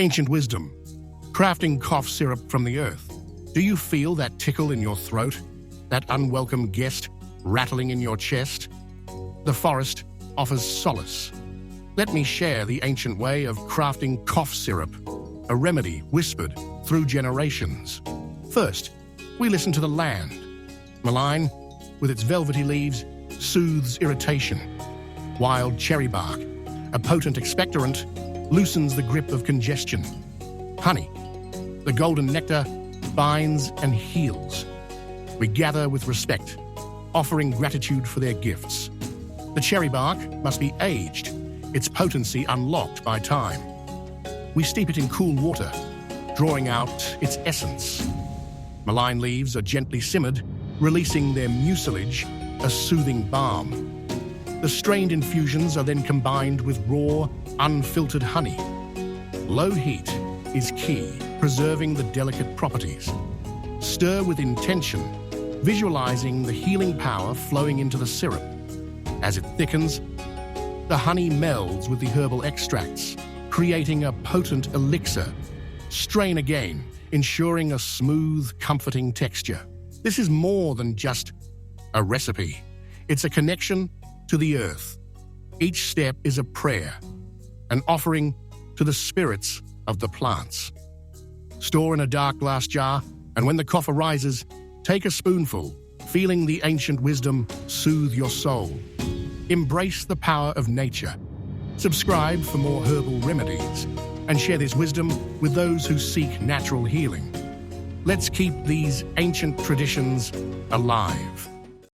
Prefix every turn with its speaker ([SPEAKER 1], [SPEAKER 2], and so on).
[SPEAKER 1] Ancient wisdom. Crafting cough syrup from the earth. Do you feel that tickle in your throat? That unwelcome guest rattling in your chest? The forest offers solace. Let me share the ancient way of crafting cough syrup, a remedy whispered through generations. First, we listen to the land. Mullein, with its velvety leaves, soothes irritation. Wild cherry bark, a potent expectorant, loosens the grip of congestion. Honey, the golden nectar, binds and heals. We gather with respect, offering gratitude for their gifts. The cherry bark must be aged, its potency unlocked by time. We steep it in cool water, drawing out its essence. Mullein leaves are gently simmered, releasing their mucilage, a soothing balm. The strained infusions are then combined with raw, unfiltered honey. Low heat is key, preserving the delicate properties. Stir with intention, visualizing the healing power flowing into the syrup. As it thickens, the honey melds with the herbal extracts, creating a potent elixir. Strain again, ensuring a smooth, comforting texture. This is more than just a recipe. It's a connection to the earth. Each step is a prayer, an offering to the spirits of the plants. Store in a dark glass jar, and when the cough arises, take a spoonful, feeling the ancient wisdom soothe your soul. Embrace the power of nature. Subscribe for more herbal remedies, and share this wisdom with those who seek natural healing. Let's keep these ancient traditions alive.